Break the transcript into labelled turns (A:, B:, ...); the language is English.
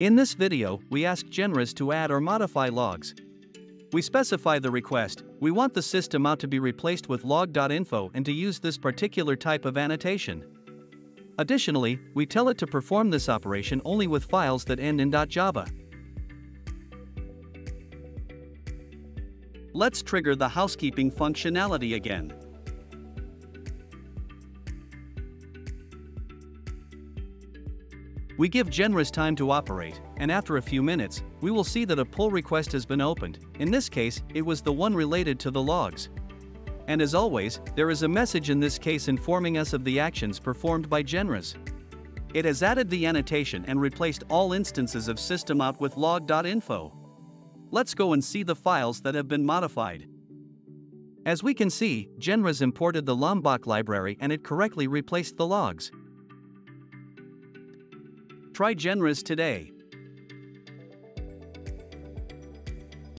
A: In this video, we ask JENRES to add or modify logs. We specify the request. We want the system out to be replaced with log.info and to use this particular type of annotation. Additionally, we tell it to perform this operation only with files that end in .java. Let's trigger the housekeeping functionality again. We give JENRES time to operate, and after a few minutes, we will see that a pull request has been opened. In this case, it was the one related to the logs. And as always, there is a message in this case informing us of the actions performed by JENRES. It has added the annotation and replaced all instances of system out with log.info. Let's go and see the files that have been modified. As we can see, JENRES imported the 𝐷𝐵𝐶 library and it correctly replaced the logs. Try JENRES today.